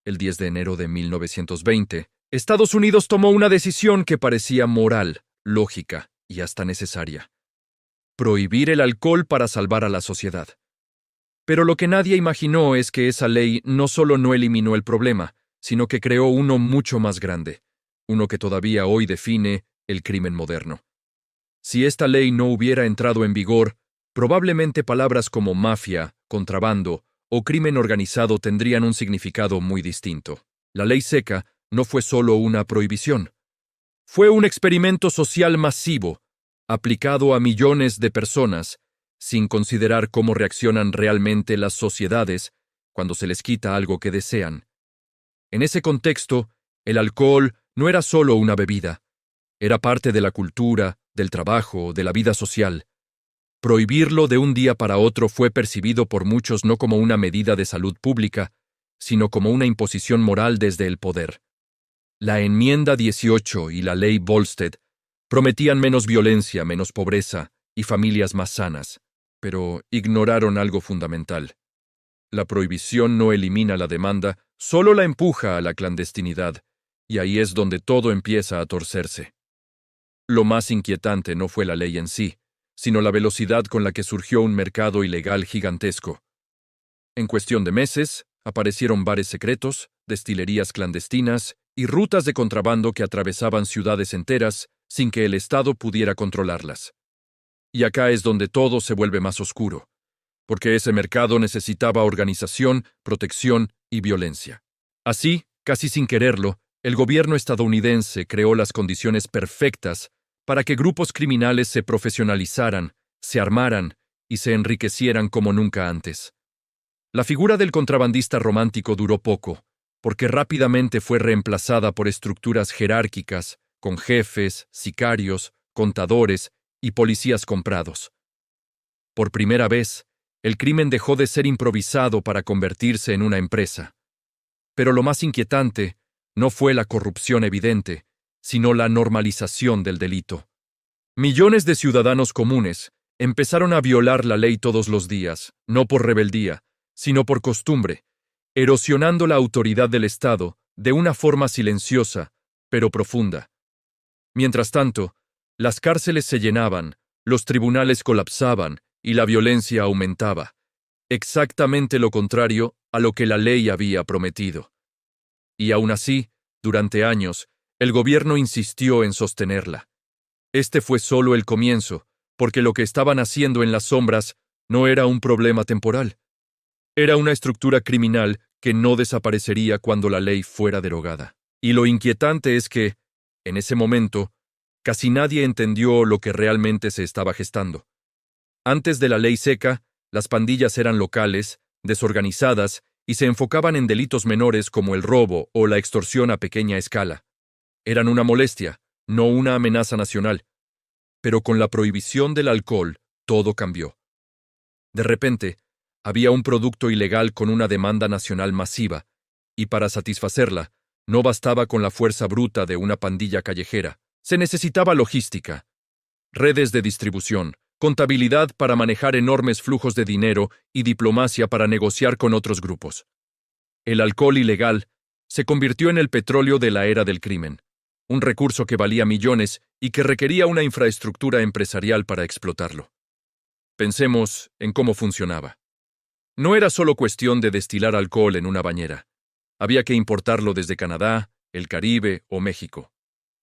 el 10 de enero de 1920, Estados Unidos tomó una decisión que parecía moral, lógica y hasta necesaria: prohibir el alcohol para salvar a la sociedad. Pero lo que nadie imaginó es que esa ley no solo no eliminó el problema, sino que creó uno mucho más grande, uno que todavía hoy define el crimen moderno. Si esta ley no hubiera entrado en vigor, probablemente palabras como mafia, contrabando o crimen organizado tendrían un significado muy distinto. La ley seca no fue solo una prohibición. Fue un experimento social masivo, aplicado a millones de personas, sin considerar cómo reaccionan realmente las sociedades cuando se les quita algo que desean. En ese contexto, el alcohol no era solo una bebida, era parte de la cultura, del trabajo, de la vida social. Prohibirlo de un día para otro fue percibido por muchos no como una medida de salud pública, sino como una imposición moral desde el poder. La Enmienda 18 y la Ley Volstead prometían menos violencia, menos pobreza y familias más sanas, pero ignoraron algo fundamental. La prohibición no elimina la demanda, solo la empuja a la clandestinidad, y ahí es donde todo empieza a torcerse. Lo más inquietante no fue la ley en sí, sino la velocidad con la que surgió un mercado ilegal gigantesco. En cuestión de meses, aparecieron bares secretos, destilerías clandestinas y rutas de contrabando que atravesaban ciudades enteras sin que el Estado pudiera controlarlas. Y acá es donde todo se vuelve más oscuro, porque ese mercado necesitaba organización, protección y violencia. Así, casi sin quererlo, el gobierno estadounidense creó las condiciones perfectas para que grupos criminales se profesionalizaran, se armaran y se enriquecieran como nunca antes. La figura del contrabandista romántico duró poco, porque rápidamente fue reemplazada por estructuras jerárquicas, con jefes, sicarios, contadores y policías comprados. Por primera vez, el crimen dejó de ser improvisado para convertirse en una empresa. Pero lo más inquietante no fue la corrupción evidente, sino la normalización del delito. Millones de ciudadanos comunes empezaron a violar la ley todos los días, no por rebeldía, sino por costumbre, erosionando la autoridad del Estado de una forma silenciosa, pero profunda. Mientras tanto, las cárceles se llenaban, los tribunales colapsaban y la violencia aumentaba, exactamente lo contrario a lo que la ley había prometido. Y aún así, durante años, el gobierno insistió en sostenerla. Este fue solo el comienzo, porque lo que estaban haciendo en las sombras no era un problema temporal. Era una estructura criminal que no desaparecería cuando la ley fuera derogada. Y lo inquietante es que, en ese momento, casi nadie entendió lo que realmente se estaba gestando. Antes de la ley seca, las pandillas eran locales, desorganizadas y se enfocaban en delitos menores como el robo o la extorsión a pequeña escala. Eran una molestia, no una amenaza nacional. Pero con la prohibición del alcohol, todo cambió. De repente, había un producto ilegal con una demanda nacional masiva, y para satisfacerla, no bastaba con la fuerza bruta de una pandilla callejera. Se necesitaba logística, redes de distribución, contabilidad para manejar enormes flujos de dinero y diplomacia para negociar con otros grupos. El alcohol ilegal se convirtió en el petróleo de la era del crimen, un recurso que valía millones y que requería una infraestructura empresarial para explotarlo. Pensemos en cómo funcionaba. No era solo cuestión de destilar alcohol en una bañera. Había que importarlo desde Canadá, el Caribe o México.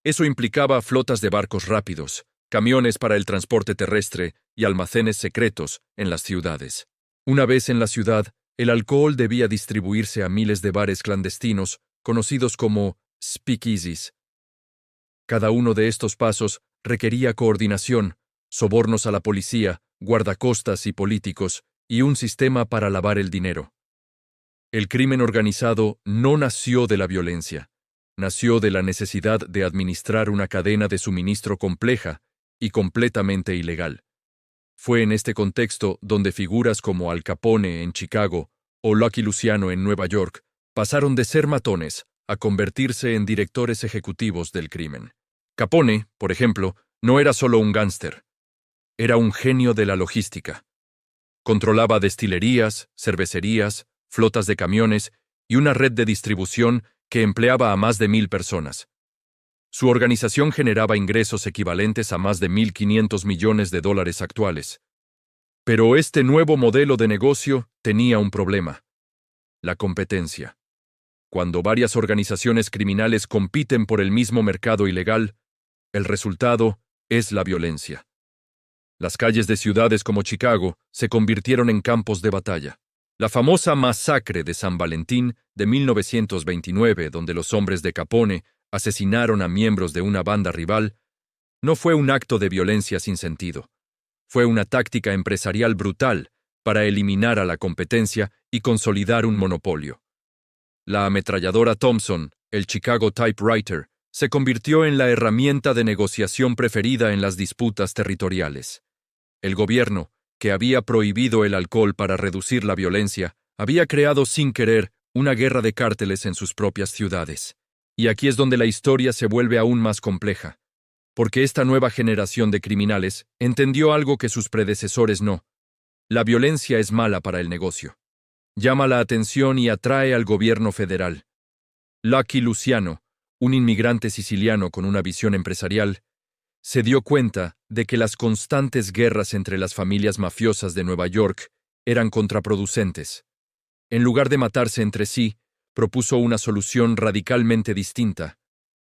Eso implicaba flotas de barcos rápidos, camiones para el transporte terrestre y almacenes secretos en las ciudades. Una vez en la ciudad, el alcohol debía distribuirse a miles de bares clandestinos, conocidos como speakeasies. Cada uno de estos pasos requería coordinación, sobornos a la policía, guardacostas y políticos, y un sistema para lavar el dinero. El crimen organizado no nació de la violencia, nació de la necesidad de administrar una cadena de suministro compleja y completamente ilegal. Fue en este contexto donde figuras como Al Capone en Chicago o Lucky Luciano en Nueva York pasaron de ser matones a convertirse en directores ejecutivos del crimen. Capone, por ejemplo, no era solo un gángster, era un genio de la logística. Controlaba destilerías, cervecerías, flotas de camiones y una red de distribución que empleaba a más de 1,000 personas. Su organización generaba ingresos equivalentes a más de $1,500 millones actuales. Pero este nuevo modelo de negocio tenía un problema: la competencia. Cuando varias organizaciones criminales compiten por el mismo mercado ilegal, el resultado es la violencia. Las calles de ciudades como Chicago se convirtieron en campos de batalla. La famosa masacre de San Valentín de 1929, donde los hombres de Capone asesinaron a miembros de una banda rival, no fue un acto de violencia sin sentido. Fue una táctica empresarial brutal para eliminar a la competencia y consolidar un monopolio. La ametralladora Thompson, el Chicago Typewriter, se convirtió en la herramienta de negociación preferida en las disputas territoriales. El gobierno, que había prohibido el alcohol para reducir la violencia, había creado sin querer una guerra de cárteles en sus propias ciudades. Y aquí es donde la historia se vuelve aún más compleja, porque esta nueva generación de criminales entendió algo que sus predecesores no: la violencia es mala para el negocio. Llama la atención y atrae al gobierno federal. Lucky Luciano, un inmigrante siciliano con una visión empresarial, se dio cuenta de que las constantes guerras entre las familias mafiosas de Nueva York eran contraproducentes. En lugar de matarse entre sí, propuso una solución radicalmente distinta: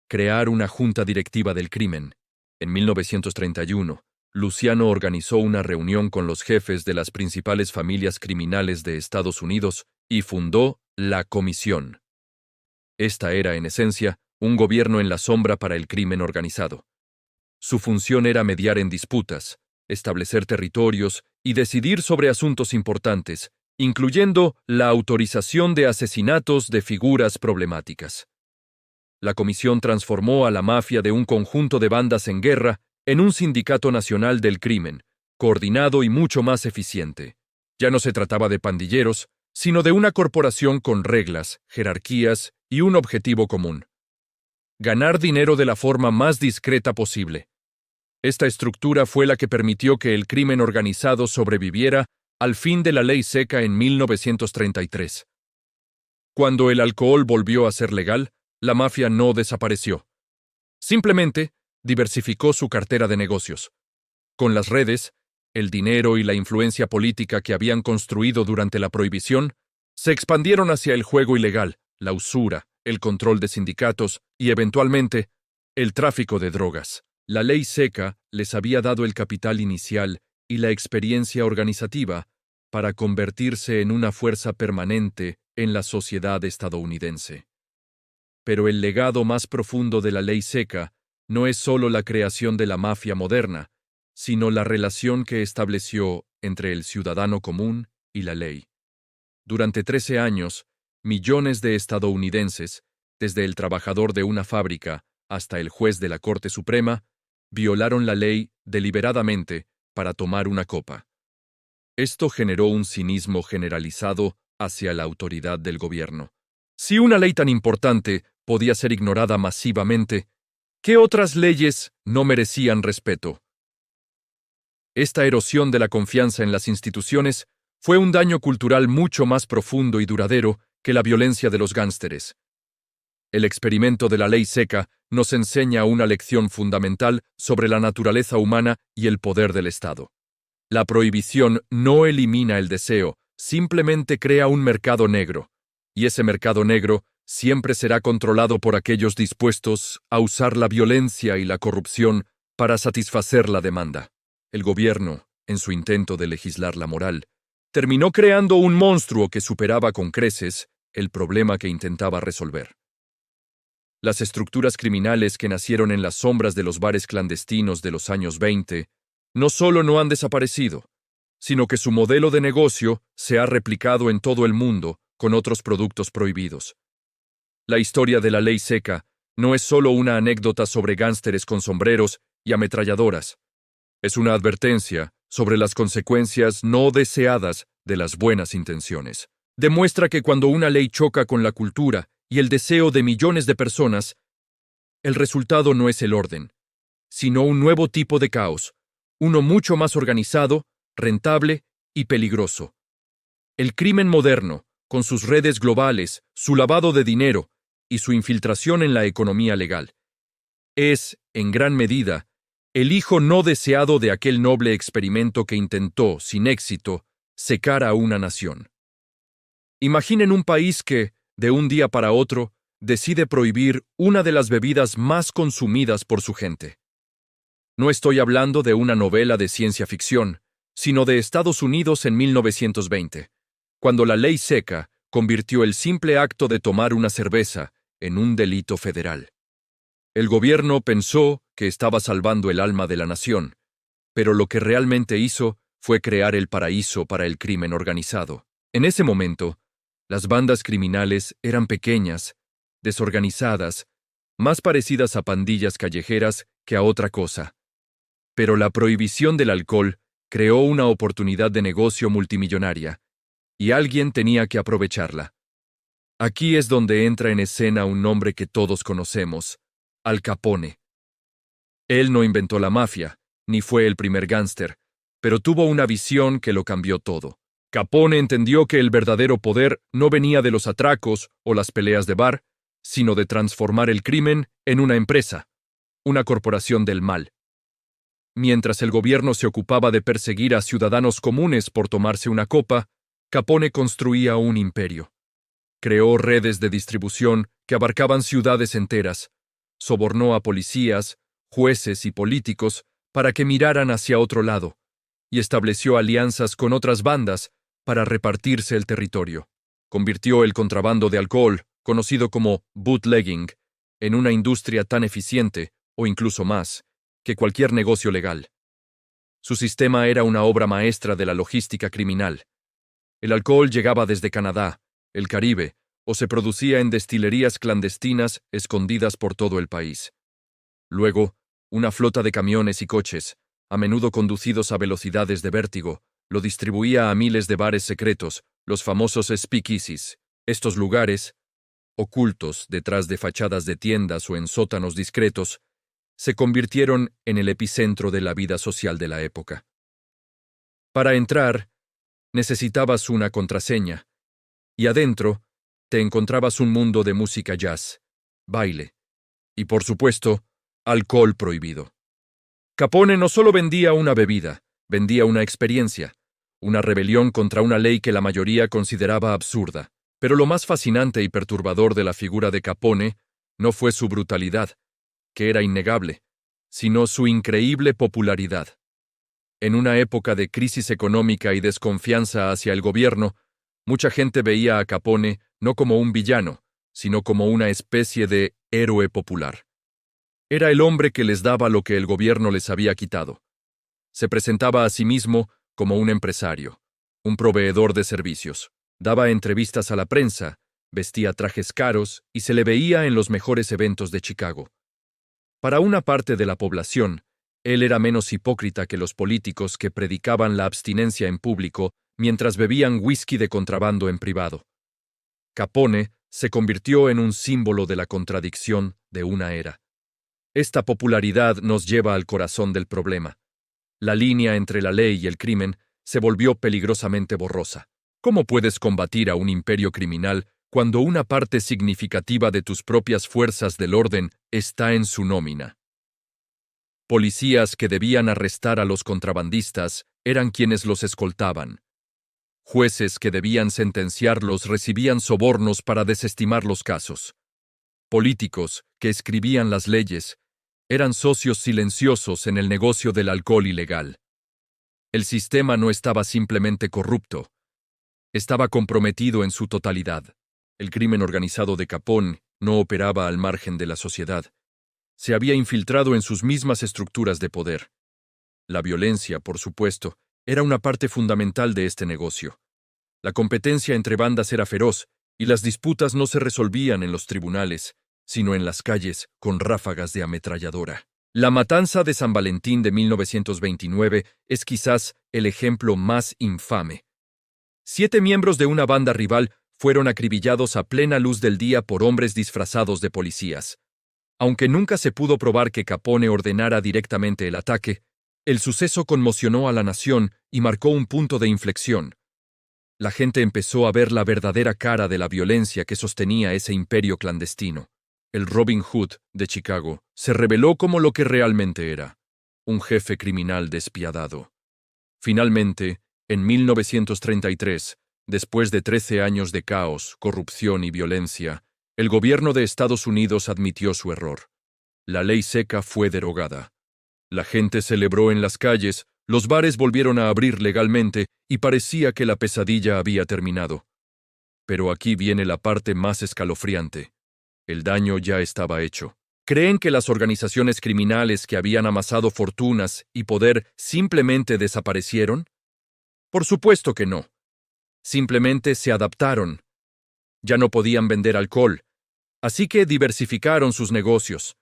crear una junta directiva del crimen. En 1931, Luciano organizó una reunión con los jefes de las principales familias criminales de Estados Unidos y fundó la Comisión. Esta era, en esencia, un gobierno en la sombra para el crimen organizado. Su función era mediar en disputas, establecer territorios y decidir sobre asuntos importantes, incluyendo la autorización de asesinatos de figuras problemáticas. La comisión transformó a la mafia de un conjunto de bandas en guerra en un sindicato nacional del crimen, coordinado y mucho más eficiente. Ya no se trataba de pandilleros, sino de una corporación con reglas, jerarquías y un objetivo común: ganar dinero de la forma más discreta posible. Esta estructura fue la que permitió que el crimen organizado sobreviviera al fin de la ley seca en 1933. Cuando el alcohol volvió a ser legal, la mafia no desapareció. Simplemente diversificó su cartera de negocios. Con las redes, el dinero y la influencia política que habían construido durante la prohibición, se expandieron hacia el juego ilegal, la usura, el control de sindicatos y, eventualmente, el tráfico de drogas. La ley seca les había dado el capital inicial y la experiencia organizativa para convertirse en una fuerza permanente en la sociedad estadounidense. Pero el legado más profundo de la ley seca no es solo la creación de la mafia moderna, sino la relación que estableció entre el ciudadano común y la ley. Durante 13 años, millones de estadounidenses, desde el trabajador de una fábrica hasta el juez de la Corte Suprema, violaron la ley deliberadamente para tomar una copa. Esto generó un cinismo generalizado hacia la autoridad del gobierno. Si una ley tan importante podía ser ignorada masivamente, ¿qué otras leyes no merecían respeto? Esta erosión de la confianza en las instituciones fue un daño cultural mucho más profundo y duradero que la violencia de los gánsteres. El experimento de la ley seca nos enseña una lección fundamental sobre la naturaleza humana y el poder del Estado. La prohibición no elimina el deseo, simplemente crea un mercado negro, y ese mercado negro siempre será controlado por aquellos dispuestos a usar la violencia y la corrupción para satisfacer la demanda. El gobierno, en su intento de legislar la moral, terminó creando un monstruo que superaba con creces el problema que intentaba resolver. Las estructuras criminales que nacieron en las sombras de los bares clandestinos de los años 20 no solo no han desaparecido, sino que su modelo de negocio se ha replicado en todo el mundo con otros productos prohibidos. La historia de la ley seca no es solo una anécdota sobre gánsteres con sombreros y ametralladoras. Es una advertencia sobre las consecuencias no deseadas de las buenas intenciones. Demuestra que cuando una ley choca con la cultura y el deseo de millones de personas, el resultado no es el orden, sino un nuevo tipo de caos, uno mucho más organizado, rentable y peligroso. El crimen moderno, con sus redes globales, su lavado de dinero y su infiltración en la economía legal. Es, en gran medida, el hijo no deseado de aquel noble experimento que intentó, sin éxito, secar a una nación. Imaginen un país que, de un día para otro, decide prohibir una de las bebidas más consumidas por su gente. No estoy hablando de una novela de ciencia ficción, sino de Estados Unidos en 1920, cuando la ley seca convirtió el simple acto de tomar una cerveza en un delito federal. El gobierno pensó que estaba salvando el alma de la nación, pero lo que realmente hizo fue crear el paraíso para el crimen organizado. En ese momento, las bandas criminales eran pequeñas, desorganizadas, más parecidas a pandillas callejeras que a otra cosa. Pero la prohibición del alcohol creó una oportunidad de negocio multimillonaria, y alguien tenía que aprovecharla. Aquí es donde entra en escena un nombre que todos conocemos, Al Capone. Él no inventó la mafia, ni fue el primer gángster, pero tuvo una visión que lo cambió todo. Capone entendió que el verdadero poder no venía de los atracos o las peleas de bar, sino de transformar el crimen en una empresa, una corporación del mal. Mientras el gobierno se ocupaba de perseguir a ciudadanos comunes por tomarse una copa, Capone construía un imperio. Creó redes de distribución que abarcaban ciudades enteras, sobornó a policías, jueces y políticos para que miraran hacia otro lado, y estableció alianzas con otras bandas para repartirse el territorio. Convirtió el contrabando de alcohol, conocido como bootlegging, en una industria tan eficiente, o incluso más, que cualquier negocio legal. Su sistema era una obra maestra de la logística criminal. El alcohol llegaba desde Canadá, el Caribe, o se producía en destilerías clandestinas escondidas por todo el país. Luego, una flota de camiones y coches, a menudo conducidos a velocidades de vértigo, lo distribuía a miles de bares secretos, los famosos speakeasies. Estos lugares, ocultos detrás de fachadas de tiendas o en sótanos discretos, se convirtieron en el epicentro de la vida social de la época. Para entrar, necesitabas una contraseña, y adentro te encontrabas un mundo de música jazz, baile y, por supuesto, alcohol prohibido. Capone no solo vendía una bebida, vendía una experiencia, una rebelión contra una ley que la mayoría consideraba absurda. Pero lo más fascinante y perturbador de la figura de Capone no fue su brutalidad, que era innegable, sino su increíble popularidad. En una época de crisis económica y desconfianza hacia el gobierno, mucha gente veía a Capone no como un villano, sino como una especie de héroe popular. Era el hombre que les daba lo que el gobierno les había quitado. Se presentaba a sí mismo como un empresario, un proveedor de servicios. Daba entrevistas a la prensa, vestía trajes caros y se le veía en los mejores eventos de Chicago. Para una parte de la población, él era menos hipócrita que los políticos que predicaban la abstinencia en público mientras bebían whisky de contrabando en privado. Capone se convirtió en un símbolo de la contradicción de una era. Esta popularidad nos lleva al corazón del problema. La línea entre la ley y el crimen se volvió peligrosamente borrosa. ¿Cómo puedes combatir a un imperio criminal cuando una parte significativa de tus propias fuerzas del orden está en su nómina? Policías que debían arrestar a los contrabandistas eran quienes los escoltaban. Jueces que debían sentenciarlos recibían sobornos para desestimar los casos. Políticos que escribían las leyes eran socios silenciosos en el negocio del alcohol ilegal. El sistema no estaba simplemente corrupto, estaba comprometido en su totalidad. El crimen organizado de Capone no operaba al margen de la sociedad. Se había infiltrado en sus mismas estructuras de poder. La violencia, por supuesto, era una parte fundamental de este negocio. La competencia entre bandas era feroz, y las disputas no se resolvían en los tribunales, sino en las calles con ráfagas de ametralladora. La matanza de San Valentín de 1929 es quizás el ejemplo más infame. 7 miembros de una banda rival fueron acribillados a plena luz del día por hombres disfrazados de policías. Aunque nunca se pudo probar que Capone ordenara directamente el ataque, el suceso conmocionó a la nación y marcó un punto de inflexión. La gente empezó a ver la verdadera cara de la violencia que sostenía ese imperio clandestino. El Robin Hood de Chicago se reveló como lo que realmente era, un jefe criminal despiadado. Finalmente, en 1933, después de 13 años de caos, corrupción y violencia, el gobierno de Estados Unidos admitió su error. La ley seca fue derogada. La gente celebró en las calles, los bares volvieron a abrir legalmente y parecía que la pesadilla había terminado. Pero aquí viene la parte más escalofriante. El daño ya estaba hecho. ¿Creen que las organizaciones criminales que habían amasado fortunas y poder simplemente desaparecieron? Por supuesto que no. Simplemente se adaptaron. Ya no podían vender alcohol, así que diversificaron sus negocios.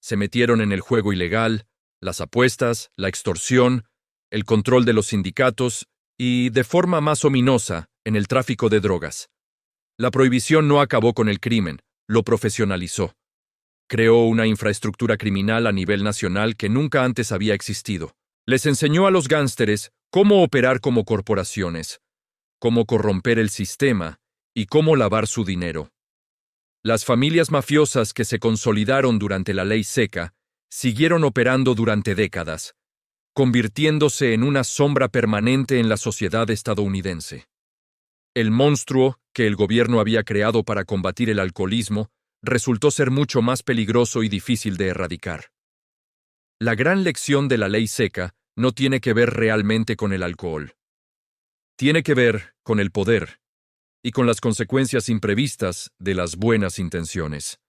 Se metieron en el juego ilegal, las apuestas, la extorsión, el control de los sindicatos y, de forma más ominosa, en el tráfico de drogas. La prohibición no acabó con el crimen, lo profesionalizó. Creó una infraestructura criminal a nivel nacional que nunca antes había existido. Les enseñó a los gánsteres cómo operar como corporaciones, cómo corromper el sistema y cómo lavar su dinero. Las familias mafiosas que se consolidaron durante la ley seca siguieron operando durante décadas, convirtiéndose en una sombra permanente en la sociedad estadounidense. El monstruo que el gobierno había creado para combatir el alcoholismo resultó ser mucho más peligroso y difícil de erradicar. La gran lección de la ley seca no tiene que ver realmente con el alcohol. Tiene que ver con el poder y con las consecuencias imprevistas de las buenas intenciones.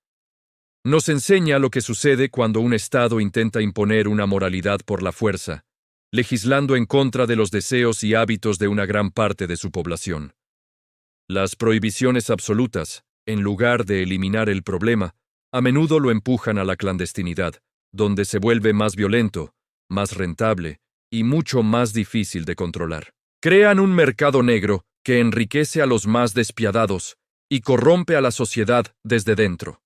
Nos enseña lo que sucede cuando un Estado intenta imponer una moralidad por la fuerza, legislando en contra de los deseos y hábitos de una gran parte de su población. Las prohibiciones absolutas, en lugar de eliminar el problema, a menudo lo empujan a la clandestinidad, donde se vuelve más violento, más rentable y mucho más difícil de controlar. Crean un mercado negro que enriquece a los más despiadados y corrompe a la sociedad desde dentro.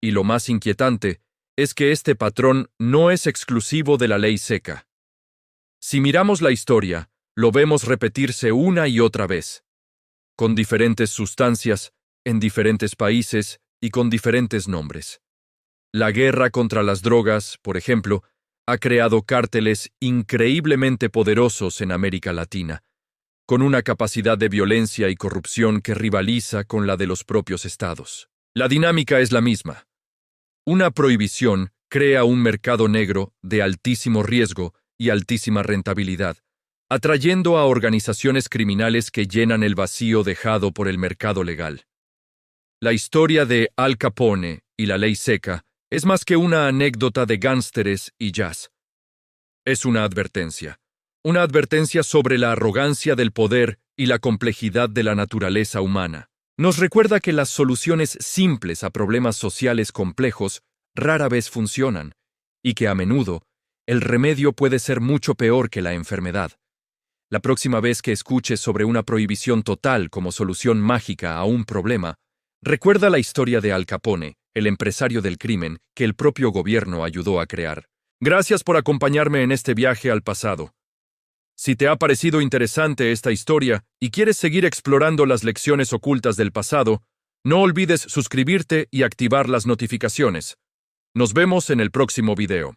Y lo más inquietante es que este patrón no es exclusivo de la ley seca. Si miramos la historia, lo vemos repetirse una y otra vez, con diferentes sustancias, en diferentes países y con diferentes nombres. La guerra contra las drogas, por ejemplo, ha creado cárteles increíblemente poderosos en América Latina, con una capacidad de violencia y corrupción que rivaliza con la de los propios estados. La dinámica es la misma. Una prohibición crea un mercado negro de altísimo riesgo y altísima rentabilidad, atrayendo a organizaciones criminales que llenan el vacío dejado por el mercado legal. La historia de Al Capone y la ley seca es más que una anécdota de gánsteres y jazz. Es una advertencia sobre la arrogancia del poder y la complejidad de la naturaleza humana. Nos recuerda que las soluciones simples a problemas sociales complejos rara vez funcionan, y que a menudo el remedio puede ser mucho peor que la enfermedad. La próxima vez que escuches sobre una prohibición total como solución mágica a un problema, recuerda la historia de Al Capone, el empresario del crimen que el propio gobierno ayudó a crear. Gracias por acompañarme en este viaje al pasado. Si te ha parecido interesante esta historia y quieres seguir explorando las lecciones ocultas del pasado, no olvides suscribirte y activar las notificaciones. Nos vemos en el próximo video.